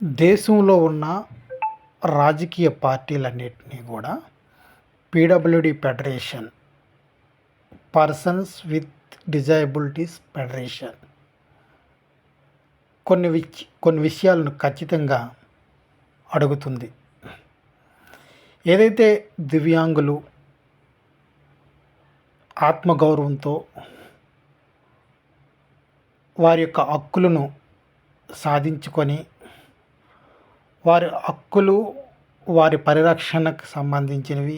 దేశంలో ఉన్న రాజకీయ పార్టీలన్నిటినీ కూడా PWD federation, persons with disabilities federation కొన్ని విషయాలను ఖచ్చితంగా అడుగుతుంది. ఏదైతే దివ్యాంగులు ఆత్మగౌరవంతో వారి యొక్క హక్కులను సాధించుకొని వారి హక్కులు, వారి పరిరక్షణకు సంబంధించినవి,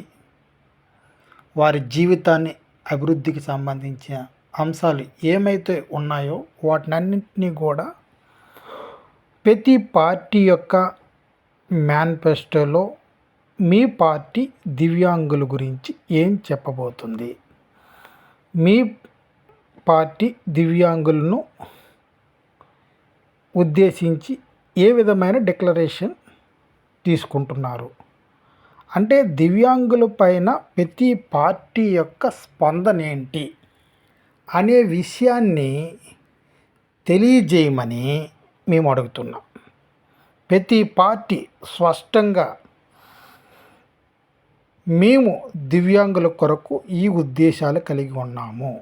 వారి జీవితాన్ని అభివృద్ధికి సంబంధించిన అంశాలు ఏమైతే ఉన్నాయో వాటినన్నింటినీ కూడా ప్రతి పార్టీ యొక్క మేనిఫెస్టోలో మీ పార్టీ దివ్యాంగుల గురించి ఏం చెప్పబోతుంది, మీ పార్టీ దివ్యాంగులను ఉద్దేశించి ఏ విధమైన డిక్లరేషన్ తీసుకుంటున్నారు, అంటే దివ్యాంగుల పైన ప్రతి పార్టీ యొక్క స్పందన ఏంటి అనే విషయాన్ని తెలియజేయమని మేము అడుగుతున్నాం. ప్రతి పార్టీ స్పష్టంగా మేము దివ్యాంగుల కొరకు ఈ ఉద్దేశాలు కలిగి ఉన్నాము,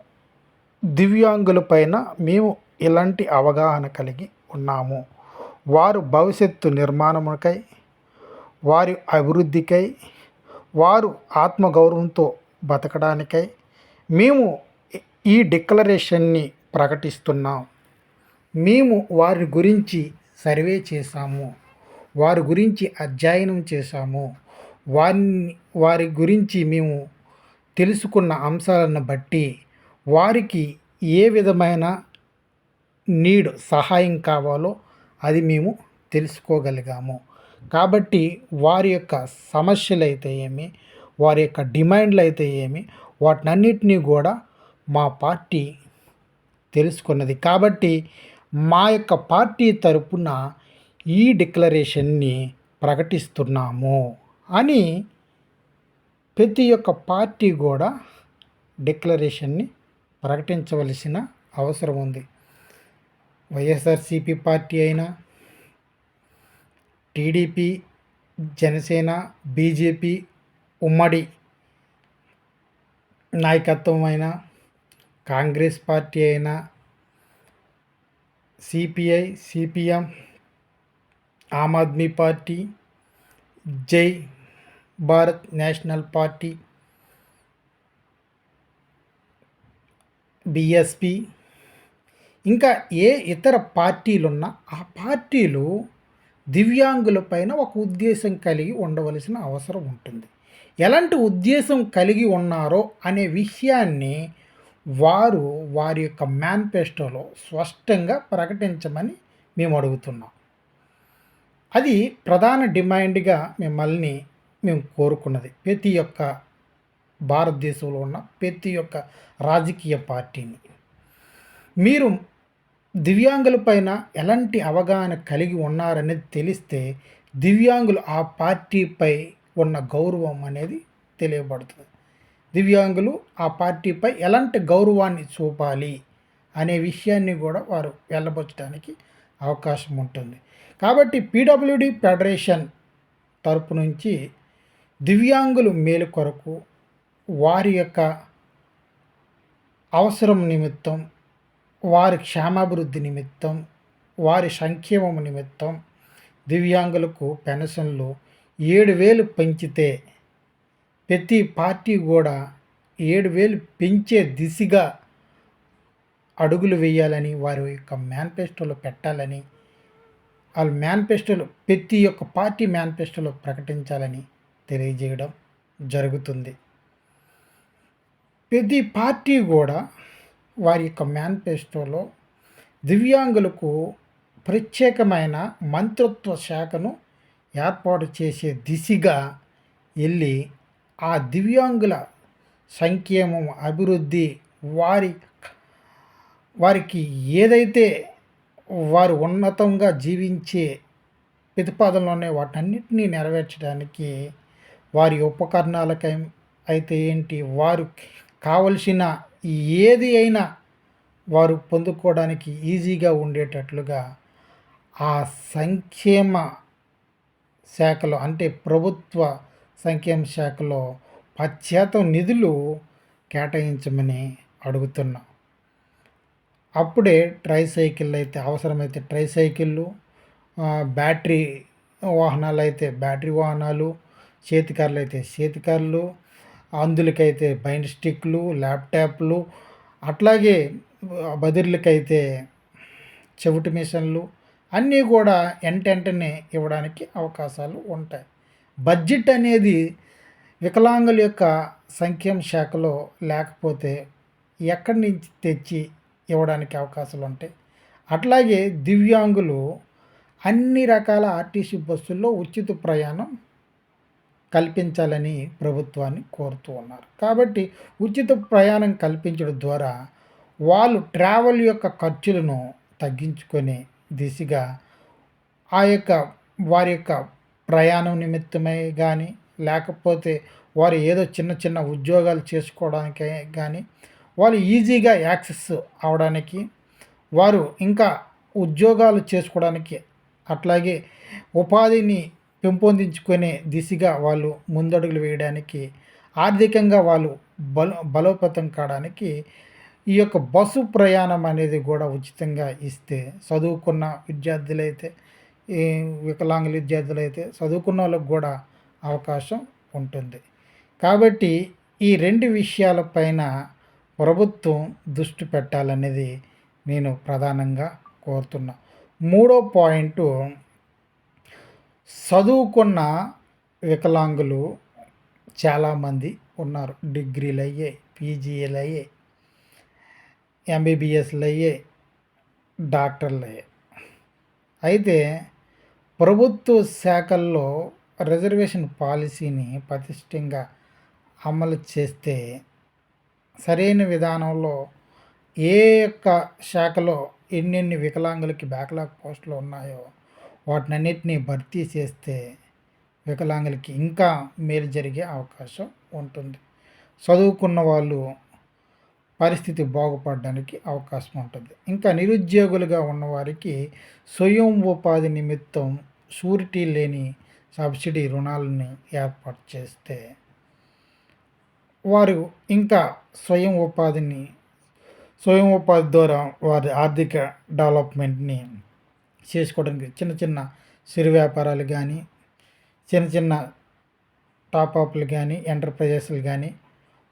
దివ్యాంగుల పైన మేము ఇలాంటి అవగాహన కలిగి ఉన్నాము, వారు భవిష్యత్తు నిర్మాణముకై, వారి అభివృద్ధికై, వారు ఆత్మగౌరవంతో బతకడానికై మేము ఈ డిక్లరేషన్ని ప్రకటిస్తున్నాం. మేము వారి గురించి సర్వే చేశాము, వారి గురించి అధ్యయనం చేశాము, వారి గురించి మేము తెలుసుకున్న అంశాలను బట్టి వారికి ఏ విధమైన సహాయం కావాలో అది మేము తెలుసుకోగలిగాము. కాబట్టి వారి యొక్క సమస్యలు అయితే ఏమి, వారి యొక్క డిమాండ్లు అయితే ఏమి, వాటినన్నిటినీ కూడా మా పార్టీ తెలుసుకున్నది. కాబట్టి మా యొక్క పార్టీ తరపున ఈ డిక్లరేషన్ని ప్రకటిస్తున్నాము అని ప్రతి ఒక్క పార్టీ కూడా డిక్లరేషన్ని ప్రకటించవలసిన అవసరం ఉంది. వైఎస్ఆర్సీపీ పార్టీ అయినా, టీడీపీ, జనసేన, బీజేపీ ఉమ్మడి నాయకత్వం అయినా, కాంగ్రెస్ పార్టీ అయినా, CPI, CPM, Aam Aadmi party, జై భారత్ నేషనల్ పార్టీ, బిఎస్పి, ఇంకా ఏ ఇతర పార్టీలున్నా ఆ పార్టీలు దివ్యాంగులపైన ఒక ఉద్దేశం కలిగి ఉండవలసిన అవసరం ఉంటుంది. ఎలాంటి ఉద్దేశం కలిగి ఉన్నారో అనే విషయాన్ని వారి యొక్క మేనిఫెస్టోలో స్పష్టంగా ప్రకటించమని మేము అడుగుతున్నాం. అది ప్రధాన డిమాండ్గా మేము కోరుకున్నది. ప్రతి ఒక్క భారతదేశంలో ఉన్న ప్రతి ఒక్క రాజకీయ పార్టీని మీరు దివ్యాంగుల పైన ఎలాంటి అవగాహన కలిగి ఉన్నారనేది తెలిస్తే దివ్యాంగులు ఆ పార్టీపై ఉన్న గౌరవం అనేది తెలియబడుతుంది. దివ్యాంగులు ఆ పార్టీపై ఎలాంటి గౌరవాన్ని చూపాలి అనే విషయాన్ని కూడా వారు వెళ్ళబుచ్చడానికి అవకాశం ఉంటుంది. కాబట్టి పీడబ్ల్యూడీ ఫెడరేషన్ తరపు నుంచి దివ్యాంగులు మేలు కొరకు, వారి యొక్క అవసరం నిమిత్తం, వారి క్షేమాభివృద్ధి నిమిత్తం, వారి సంక్షేమం నిమిత్తం దివ్యాంగులకు పెన్షన్లు 7,000 పెంచితే ప్రతి పార్టీ కూడా 7,000 పెంచే దిశగా అడుగులు వేయాలని వారి యొక్క మేనిఫెస్టోలో పెట్టాలని, వాళ్ళ మేనిఫెస్టోలో ప్రతి ఒక్క పార్టీ మేనిఫెస్టోలో ప్రకటించాలని తెలియజేయడం జరుగుతుంది. ప్రతి పార్టీ కూడా వారి యొక్క మేనిఫెస్టోలో దివ్యాంగులకు ప్రత్యేకమైన మంత్రిత్వ శాఖను ఏర్పాటు చేసే దిశగా వెళ్ళి ఆ దివ్యాంగుల సంక్షేమం, అభివృద్ధి, వారికి ఏదైతే వారు ఉన్నతంగా జీవించే ప్రతిపాదనలోనే వాటన్నిటినీ నెరవేర్చడానికి వారి ఉపకరణాలకై అయితే ఏంటి, వారు కావలసిన ఏది అయినా వారు పొందుకోవడానికి ఈజీగా ఉండేటట్లుగా ఆ సంక్షేమ శాఖలో అంటే ప్రభుత్వ సంక్షేమ శాఖలో 10% నిధులు కేటాయించమని అడుగుతున్నా. అప్పుడే ట్రైసైకిళ్ళు అయితే అవసరమైతే ట్రైసైకిళ్ళు, బ్యాటరీ వాహనాలైతే బ్యాటరీ వాహనాలు, చేతికర్రలైతే చేతికర్రలు, అందులకైతే బైండ్ స్టిక్లు, ల్యాప్‌టాప్‌లు, అట్లాగే బదిర్లకైతే చెవిటి మిషన్లు అన్నీ కూడా ఎంటెంటనే ఇవ్వడానికి అవకాశాలు ఉంటాయి. బడ్జెట్ అనేది వికలాంగుల యొక్క సంక్షేమ శాఖలో లేకపోతే ఎక్కడి నుంచి తెచ్చి ఇవ్వడానికి అవకాశాలు ఉంటాయి. అట్లాగే దివ్యాంగులు అన్ని రకాల ఆర్టీసీ బస్సుల్లో ఉచిత ప్రయాణం కల్పించాలని ప్రభుత్వాన్ని కోరుతూ ఉన్నారు. కాబట్టి ఉచిత ప్రయాణం కల్పించడం ద్వారా వాళ్ళు ట్రావెల్ యొక్క ఖర్చులను తగ్గించుకునే దిశగా ఆ యొక్క వారి యొక్క ప్రయాణం నిమిత్తమై కానీ, లేకపోతే వారు ఏదో చిన్న చిన్న ఉద్యోగాలు చేసుకోవడానికే కానీ, వాళ్ళు ఈజీగా యాక్సెస్ అవ్వడానికి, వారు ఇంకా ఉద్యోగాలు చేసుకోవడానికి, అట్లాగే ఉపాధిని పెంపొందించుకునే దిశగా వాళ్ళు ముందడుగులు వేయడానికి, ఆర్థికంగా వాళ్ళు బలోపేతం కావడానికి ఈ యొక్క బస్సు ప్రయాణం అనేది కూడా ఉచితంగా ఇస్తే చదువుకున్న విద్యార్థులైతే, ఈ వికలాంగుల విద్యార్థులైతే చదువుకున్న వాళ్ళకి కూడా అవకాశం ఉంటుంది. కాబట్టి ఈ 2 విషయాలపైన ప్రభుత్వం దృష్టి పెట్టాలనేది నేను ప్రధానంగా కోరుతున్నా. మూడో పాయింటు, చదువుకున్న వికలాంగులు చాలామంది ఉన్నారు. డిగ్రీలయ్యాయి, పీజీలయ్యాయి, ఎంబీబీఎస్‌లయ్యాయి, డాక్టర్లయ్యాయి. అయితే ప్రభుత్వ శాఖల్లో రిజర్వేషన్ పాలసీని పటిష్టంగా అమలు చేస్తే సరైన విధానంలో ఏ యొక్క శాఖలో ఎన్నెన్ని వికలాంగులకి బ్యాక్‌లాగ్ పోస్టులు ఉన్నాయో వాటినన్నిటిని భర్తీ చేస్తే వికలాంగులకి ఇంకా మేలు జరిగే అవకాశం ఉంటుంది. చదువుకున్న వాళ్ళు పరిస్థితి బాగుపడడానికి అవకాశం ఉంటుంది. ఇంకా నిరుద్యోగులుగా ఉన్నవారికి స్వయం ఉపాధి నిమిత్తం షూరిటీ లేని సబ్సిడీ రుణాలను ఏర్పాటు చేస్తే వారు ఇంకా స్వయం ఉపాధి ద్వారా వారి ఆర్థిక డెవలప్మెంట్ని చేసుకోవడానికి చిన్న చిన్న చిరు వ్యాపారాలు కానీ, చిన్న చిన్న టాపప్లు కానీ, ఎంటర్ప్రైజెస్లు కానీ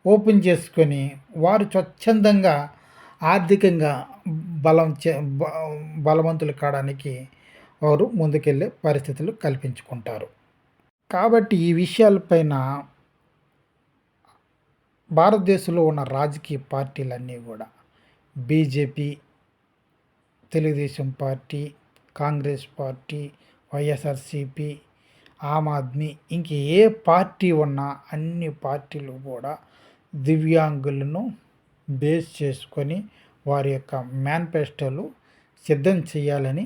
ఓపెన్ చేసుకొని వారు స్వచ్ఛందంగా ఆర్థికంగా బలవంతులు కావడానికి వారు ముందుకెళ్ళే పరిస్థితులు కల్పించుకుంటారు. కాబట్టి ఈ విషయాలపైన భారతదేశంలో ఉన్న రాజకీయ పార్టీలన్నీ కూడా BJP, Telugu Desam party, Congress party, YSRCP, Aam Aadmi, ఇంక ఏ పార్టీ ఉన్నా అన్ని పార్టీలు కూడా దివ్యాంగులను బేస్ చేసుకొని వారి యొక్క మేనిఫెస్టోలు సిద్ధం చేయాలని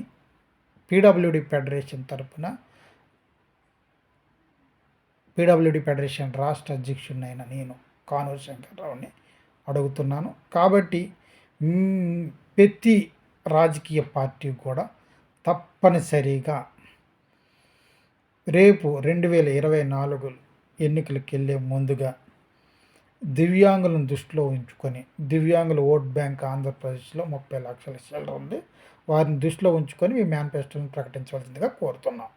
పీడబ్ల్యూడీ ఫెడరేషన్ రాష్ట్ర అధ్యక్షుడినైన నేను కానూరు శంకర్రావుని అడుగుతున్నాను. కాబట్టి ప్రతి రాజకీయ పార్టీ కూడా తప్పనిసరిగా రేపు 2024 ఎన్నికలకు వెళ్ళే ముందుగా దివ్యాంగులను దృష్టిలో ఉంచుకొని, దివ్యాంగుల ఓట్ బ్యాంక్ ఆంధ్రప్రదేశ్లో 30 లక్షల చిల్లర ఉంది. వారిని దృష్టిలో ఉంచుకొని మీ మేనిఫెస్టోని ప్రకటించవలసిందిగా కోరుతున్నాం.